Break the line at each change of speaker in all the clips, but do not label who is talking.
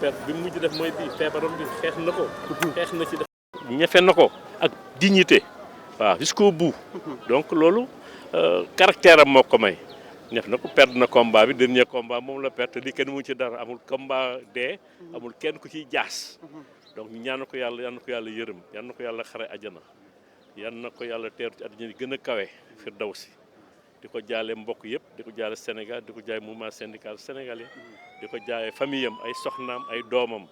perte bi mu mujj def mooy bii feebaram bi xeex na ko. xeex na ci def ñefe na ko ak dignité waaw jusqu'au bout. donc loolu caractère am moo ko may. def na ko perdre na combat bi dernier combat moom la perte li kenn mu ci dara amul combat dee amul kenn ku ciy jaas donc ñaan na ko yàlla yërëm ñaan na ko yàlla xare ajana yan na ko yàlla teeru ci àddina yi gën a kawe firdawsi di ko jaale mbokk yëpp di ko jaale Sénégal di ko jaay mouvement syndical sénégalais di ko jaale famille am ay soxnaam ay doomam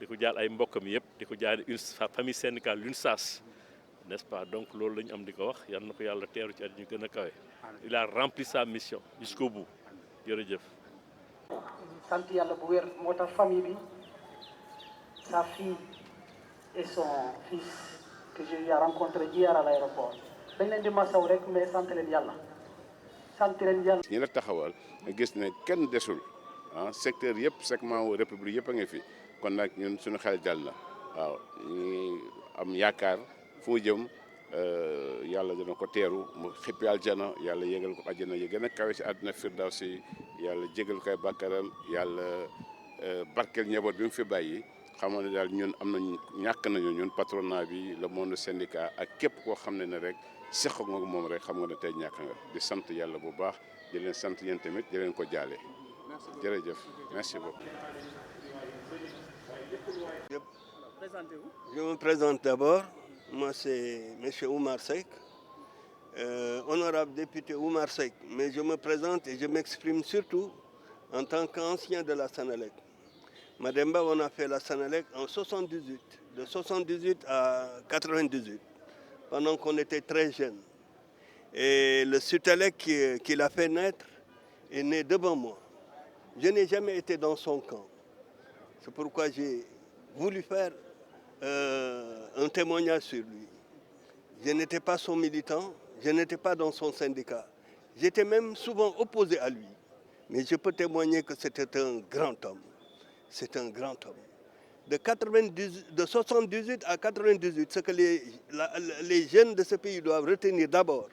di ko jaal ay mbokkam yëpp di ko jaale une famille syndicale l'UNSAS n'est-ce pas donc loolu la ñu am di ko wax yan na ko yàlla teeru ci àddina yi gën a kawe il a rempli sa mission jusqu'au bout jërëjëf.
sant yàlla bu wér moo tax famille bi sa fille et son fils que j'ai rencontré hier à l'aéroport dañ leen di masaw rek mais sant leen yàlla sant leen yàlla.
ñi la taxawal nga gis ne kenn desul secteur yëpp segment wu république yëpp a ngi fi kon nag ñun suñu xel dal na waaw ñu am yaakaar fu mu jëm yàlla dina ko teeru mu xippi aljana yàlla yégal ko aljana yi gën a kawe si àdduna firdawsi yàlla jégal koy bàkkaram yàlla barkeel njaboot bi mu fi bàyyi xamoon ne daal ñun am nañ ñàkk nañu ñun patronat bi le monde syndicat ak képp koo xam ne rek seq nga moom rek xam nga ne tey ñàkk nga di sant yàlla bu baax di leen sant yéen tamit di leen ko jaale jërëjëf merci beaucoup.
Je me présente d'abord. Moi, c'est M. Oumar Seck, honorable député Oumar Seck. Mais je me présente et je m'exprime surtout en tant qu'ancien de la Sénélec. Mademba, on a fait la Sénélec en 78, de 78 à 98, pendant qu'on était très jeunes. Et le Sutelec qui l'a fait naître est né devant moi. Je n'ai jamais été dans son camp. C'est pourquoi j'ai voulu faire un témoignage sur lui. Je n'étais pas son militant, je n'étais pas dans son syndicat. J'étais même souvent opposé à lui. Mais je peux témoigner que c'était un grand homme. C'est un grand homme. De 78 à 98, ce que les jeunes de ce pays doivent retenir d'abord.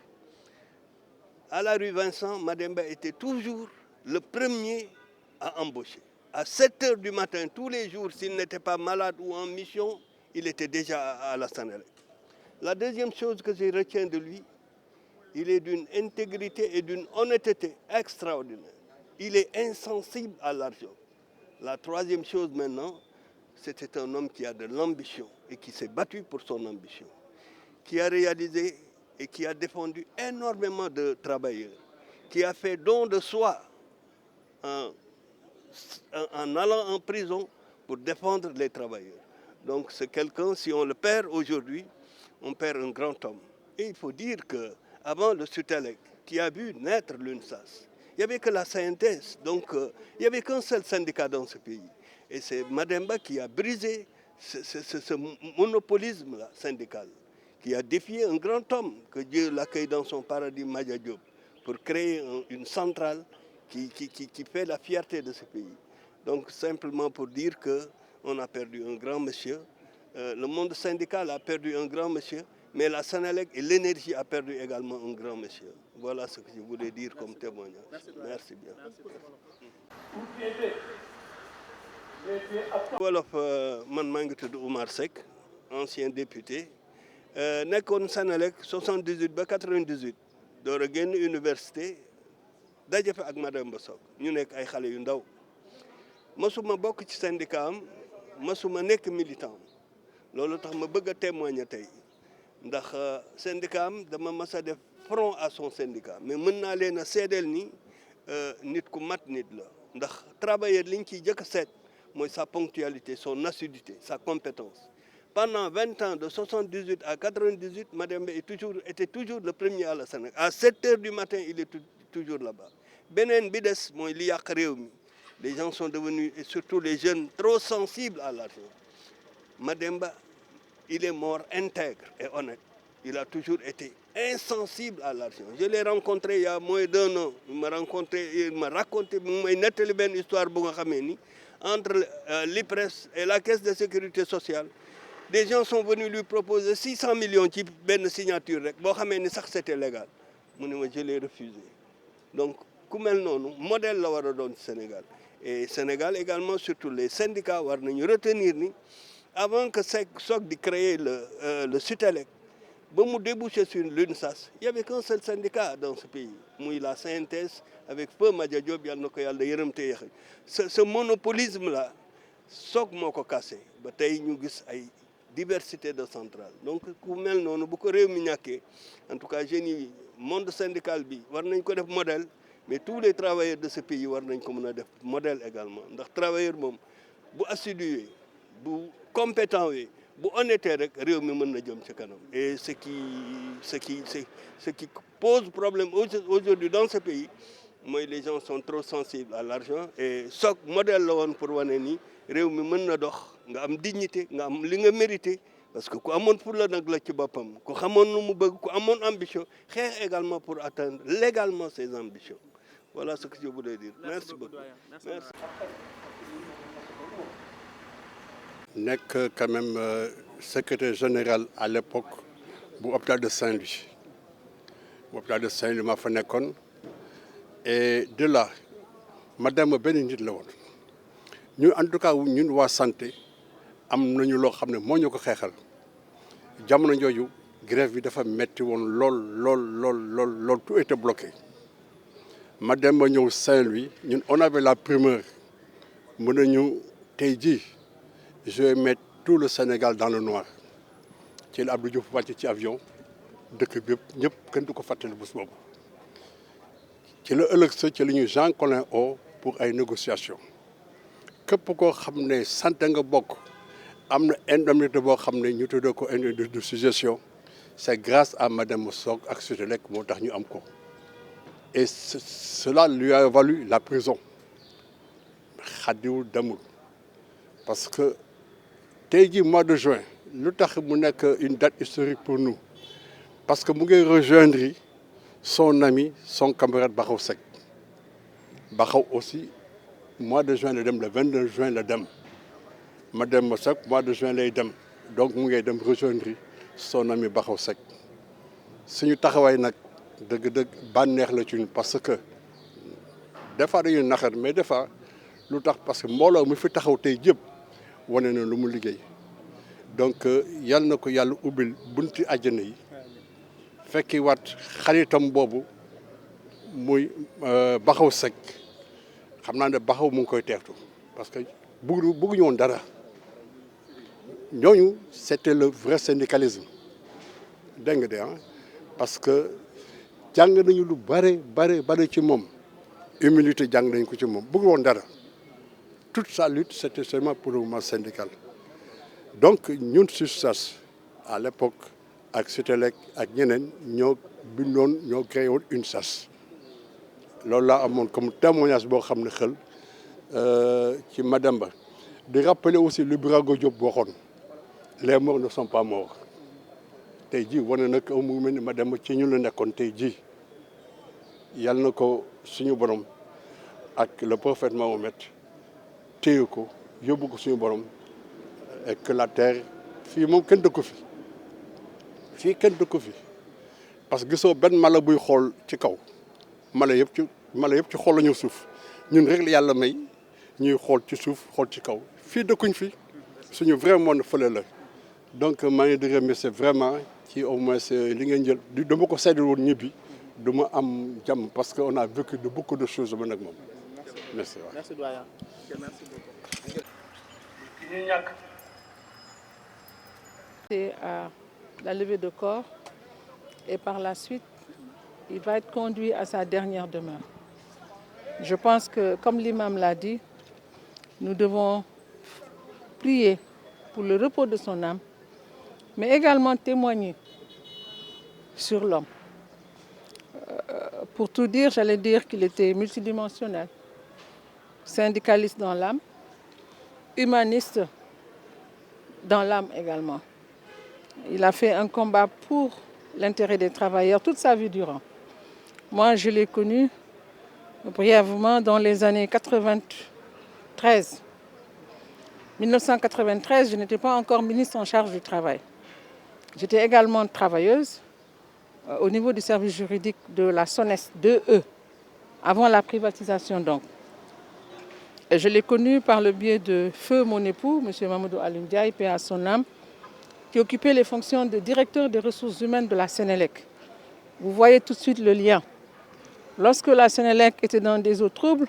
À la rue Vincent, Mademba était toujours le premier à embaucher. À 7 heures du matin, tous les jours, s'il n'était pas malade ou en mission, il était déjà à la Sénélec. La deuxième chose que je retiens de lui, il est d'une intégrité et d'une honnêteté extraordinaire. Il est insensible à l'argent. La troisième chose maintenant, c'était un homme qui a de l'ambition et qui s'est battu pour son ambition, qui a réalisé et qui a défendu énormément de travailleurs, qui a fait don de soi en allant en prison pour défendre les travailleurs. Donc c'est quelqu'un, si on le perd aujourd'hui, on perd un grand homme. Et il faut dire qu'avant le Sutelec, qui a vu naître l'UNSAS, il n'y avait que la CNTS, donc il n'y avait qu'un seul syndicat dans ce pays. Et c'est Mademba qui a brisé ce monopolisme syndical, qui a défié un grand homme, que Dieu l'accueille dans son paradis, Madia Diop, pour créer une centrale qui fait la fierté de ce pays. Donc simplement pour dire qu'on a perdu un grand monsieur, le monde syndical a perdu un grand monsieur, mais la Sénélec et l'énergie a perdu également un grand monsieur. Voilà ce que je voulais dire comme témoignage. Merci bien. wolof man maa ngi tudd Oumar Seck ancien député nekkoon Sénélec 78 ba 98 door a génn université daje fa ak Mademba Sock ñu nekk ay xale yu ndaw masuma bokk ci syndicat am masuma nekk militant loolu tax ma bëgg a témoigner tey ndax syndicat am dama mas a def front à son syndicat mais mën naa leen a seedeel ni nit ku mat nit la ndax travailleur liñ ciy jëkk a seet mooy sa ponctualité, son assiduité, sa compétence. Pendant 20 ans, de 78 à 98, Mademba était toujours le premier à la Sénélec. À 7 heures du matin, il est toujours là-bas. Benen Bides, les gens sont devenus, et surtout les jeunes, trop sensibles à l'argent. Mademba, il est mort intègre et honnête. Il a toujours été insensible à l'argent. Je l'ai rencontré il y a moins d'1 an. Il m'a raconté une histoire entre l'IPRES et la Caisse de sécurité sociale. Des gens sont venus lui proposer 600 millions de benn signature rek boo xamee ni sax c'était légal mu ne ma je l'ai refusé. Donc ku mel noonu modèle la war a doon Sénégal Et Sénégal également, surtout les syndicats, war nañu retenir ni avant que SOC de créer le SUTELEC, ba mu déboucher sur l'UNSAS, il n'y avait qu'un seul syndicat dans ce pays, muy la CNTS, avec feu Madia Diop, yàlla na ko yàlla yërëm te yéex. Ce monopolisme-là, SOC moo ko cassé ba tey ñu gis ay diversité de centrales. Donc ku mel noonu bu ko réew mi ñàkkee, en tout cas jeunes yi monde syndical bi war nañ ko def modèle, mais tous les travailleurs de ce pays war nañ ko mën a def modèle également, ndax travailleur moom bu assidu bu compétent wi bu honnête rek réew mi mën na jëm ci kanam. Et ce qui pose problème aujourd'hui dans ce pays, mooy les gens sont trop sensibles à l'argent, et SOC modèle la woon pour wane ni réew mi mën na dox nga am dignité, nga am li nga mérité, parce que ku amoon pour la nag la ci boppam, ku xamoon nu mu bëgg, ku amoon ambition, xeex également pour atteindre légalement ses ambitions. Voilà ce que je voulais dire. Merci beaucoup. Merci.
Nekk quand même secrétaire général à l'époque bu hôpital de Saint-Louis. Bu hôpital de Saint-Louis maa fa nekkoon, et de là madame benn nit la woon. ñu en tout cas ñun waa santé am nañu loo xam ne moo ñu ko xeexal. Jamono jooju grève bi dafa metti woon lool tout était bloqué. Madame ba ñëw Saint-Louis, ñun on avait la primeur, mën nañu tey jii je vais mettre tout le Sénégal dans le noir. Ci la Abdou Diouf wàcc ci avion dëkk bi ñëpp kenn du ko fàttali bés boobu. Ci la ëllëg sa ci la ñuy Jean Collin o pour ay négociations. Képp koo xam ne santé nga bokk am na indemnité boo xam ne ñu tuddee ko indemnité de suggestion, c'est grâce à madame SOC ak SUTELEC moo tax ñu am ko. Et cela lui a valu la prison. Xadiwul demul parce que tey jii mois de juin lu tax mu nekk une date historique pour nous, parce que mu ngi rejoindre son ami, son camarade Bakhaw Seck. Bakhaw aussi mois de juin la dem, le 22 juin la dem. Madame Seck mois de juin lay dem, donc mu ngi dem rejoindre son ami Bakhaw Seck. Suñu taxawaay nag dëgg-dëgg bànneex la ci ñun, parce que des fois dañuy naxar, mais des fois lu tax parce que mbooloo mu fi taxaw tey jëpp wane na lu mu liggéey. Donc yal na ko yàlla ubbil bunti àjjana yi, fekki waat xaritam boobu muy Bakhaw Seck. Xam naa ne Bakhaw mu ngi koy teertu parce que bëgguñu woon dara. Ñooñu c'était le vrai syndicalisme, dégg nga de parce que jàng nañu lu bare ci moom, humilité jàng nañu ko ci moom, bëggu woon dara. Toute sa lutte c'était seulement pour le mouvement syndical. Donc ñun SUTSAS à l'époque ak SUTELEC ak ñeneen ñoo bindoon ñoo créé woon UNSAS. Loolu laa amoon comme témoignage boo xam ne xel ci madame ba di rappeler aussi lu Birago Diop waxoon, les morts ne sont pas morts. Tey jii wane na ko mu mel ni madame ci ñu la nekkoon tey jii yal na ko suñu borom ak le prophète Mahomet téye ko yóbbu ko suñu borom, et que la terre fii moom kenn dëkku fi, fii kenn dëkku fi, parce que gisoo benn mala buy xool ci kaw. Mala yëpp ci xool la ñu suuf, ñun rek la yàlla may ñuy xool ci suuf xool ci kaw. Fii dëkkuñ fi, suñu vraiment fële la. Donc maa ngi di remercier vraiment ci au moins li ngeen jël dama ko seetlu woon ñibbi du ma am jàmm, parce que on a vécu de beaucoup de choses man ak moom. Merci.
Merci doyen. Merci beaucoup.
C'est à la levée de corps et par la suite il va être conduit à sa dernière demeure. Je pense que, comme l'imam l'a dit, nous devons prier pour le repos de son âme, mais également témoigner sur l'homme. Pour tout dire, j'allais dire qu'il était multidimensionnel, syndicaliste dans l'âme, humaniste dans l'âme également. Il a fait un combat pour l'intérêt des travailleurs toute sa vie durant. Moi, je l'ai connu brièvement dans les années 93. 1993, je n'étais pas encore ministre en charge du travail. J'étais également travailleuse au niveau du service juridique de la SONES 2E, avant la privatisation donc. Et je l'ai connu par le biais de feu mon époux, M. Mamadou Alioune Ndiaye, paix à son âme, qui occupait les fonctions de directeur des ressources humaines de la Sénélec. Vous voyez tout de suite le lien. Lorsque la Sénélec était dans des eaux troubles,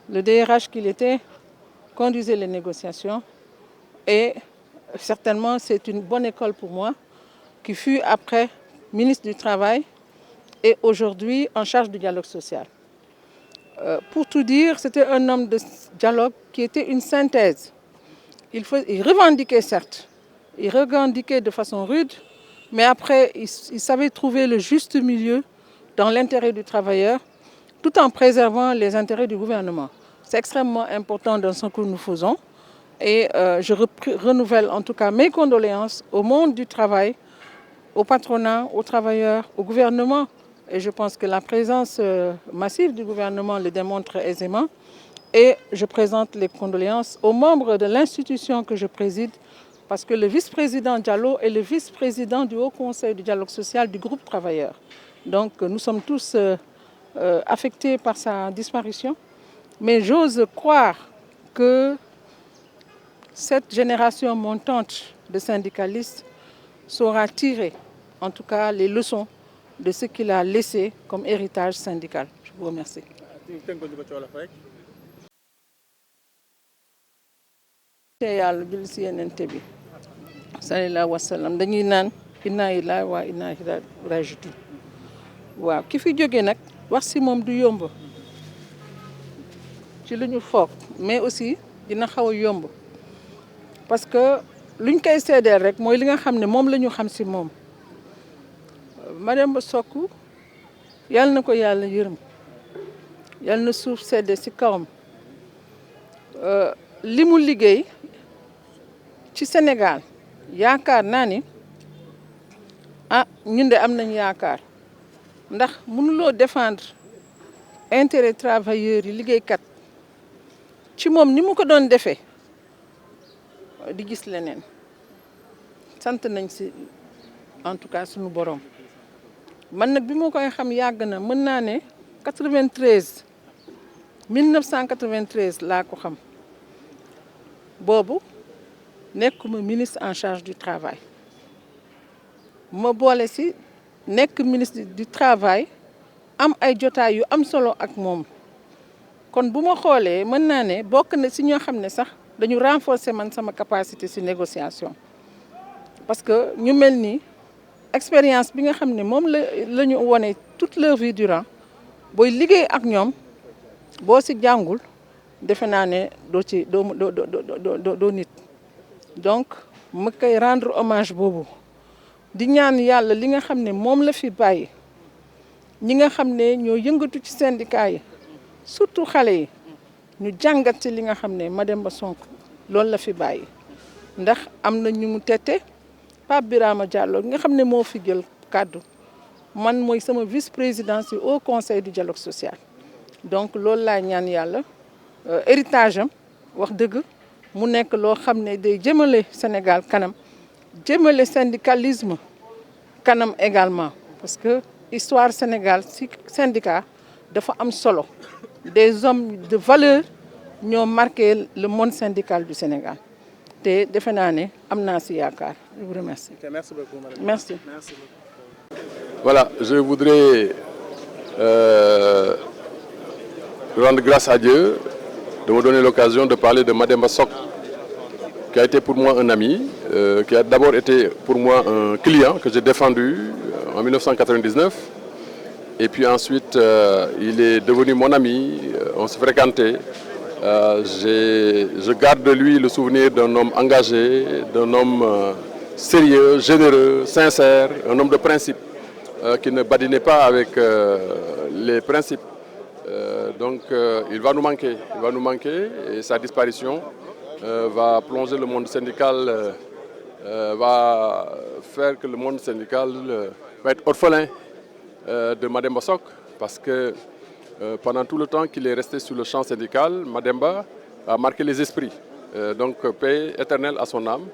le DRH qu'il était conduisait les négociations et certainement c'est une bonne école pour moi, qui fut après ministre du Travail et aujourd'hui en charge du dialogue social. Pour tout dire, c'était un homme de dialogue qui était une synthèse. Il revendiquait certes, il revendiquait de façon rude, mais après il savait trouver le juste milieu dans l'intérêt du travailleur, tout en préservant les intérêts du gouvernement. C'est extrêmement important dans ce que nous faisons et je renouvelle en tout cas mes condoléances au monde du travail, au patronat, aux travailleurs, au gouvernement. Et je pense que la présence massive du gouvernement le démontre aisément. Et je présente les condoléances aux membres de l'institution que je préside, parce que le vice-président Diallo est le vice-président du Haut Conseil du dialogue social du groupe travailleur. Donc nous sommes tous affectés par sa disparition. Mais j'ose croire que cette génération montante de syndicalistes saura tirer, en tout cas, les leçons de ce qu'il a laissé comme héritage syndical. Je vous remercie. Yàlla julli ci Yonent bi sallallahu wa sallam dañuy naan inna lillahi wa inna ilayhi raaji'uun. waaw ki fi jóge nag wax ci moom du yomb ci lu ñu foog mais aussi dina xaw a yomb parce que luñ koy seedeel rek mooy li nga xam ne moom la ñu xam ci moom. Mademba Sock yàlla na ko yàlla yërëm yàlla na suuf sedd ci kawam li mu liggéey ci Sénégal yaakaar naa ni ñun de am nañ yaakaar ndax mënuloo défendre intérêt travailleurs yi liggéeykat ci moom ni mu ko doon defee di gis leneen sant nañ ci en tout cas suñu borom. man nag bi ma koy xam yàgg na mën naa ne 1993 laa ko xam boobu nekkuma ministre en charge du travail ma boole ci nekk ministre du travail am ay jotaay yu am solo ak moom kon bu ma xoolee mën naa ne bokk na ci ñoo xam ne sax dañu renforcer man sama capacité ci négociation parce que ñu mel ni expérience bi nga xam ne moom la ñu wone toute leur vie durant booy liggéey ak ñoom boo ci jàngul defe naa ne doo nit donc ma koy rendre hommage boobu di ñaan yàlla li nga xam ne moom la fi bàyyi ñi nga xam ne ñoo yëngatu ci syndicat yi surtout xale yi ñu jàngat ci li nga xam ne Mademba Sock loolu la fi bàyyi ndax am na ñu mu tette Pape Birama Diallo nga xam ne moo fi jël kàddu man mooy sama vice-présidence au conseil du dialogue social donc loolu laa ñaan yàlla héritage am wax dëgg mu nekk loo xam ne day jëmale Sénégal kanam jëmale syndicalisme kanam également parce que histoire Sénégal ci syndicat dafa am solo des hommes de valeur ñoo marqué le monde syndical du Sénégal te defe naa ne am naa ci yaakaar. Je vous remercie.
Merci beaucoup, madame.
Merci.
Merci beaucoup.
Voilà, je voudrais rendre grâce à Dieu de me donner l'occasion de parler de Mademba Sock, qui a été pour moi un ami, qui a d'abord été pour moi un client que j'ai défendu en 1999. Et puis ensuite, il est devenu mon ami, on se fréquentait. Je garde de lui le souvenir d'un homme engagé, d'un homme sérieux, généreux, sincère, un homme de principe, qui ne badinait pas avec les principes. Donc il va nous manquer et sa disparition va plonger le monde syndical, va faire que le monde syndical va être orphelin de Mademba Sock, parce que pendant tout le temps qu'il est resté sur le champ syndical, Mademba a marqué les esprits. Donc paix éternelle à son âme,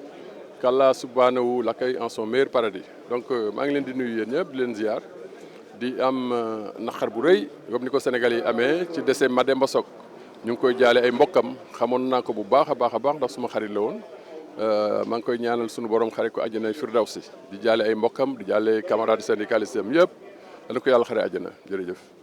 qu'Allah subhanahu l'accueille en son meilleur paradis. Donc maa ngi leen di nuyu yéen ñëpp di leen ziar di am naqar bu rëy comme ni ko Sénégal yi amee ci décès Mademba Sock ñu ngi koy jaale ay mbokkam xamoon naa ko bu baax a baax ndax suma xarit la woon maa ngi koy ñaanal sunu borom xare ko àjjana firdawsi di jaale ay mbokkam di jaale camarades syndicalistes am yëpp dana ko yàlla xare àjjana jërëjëf.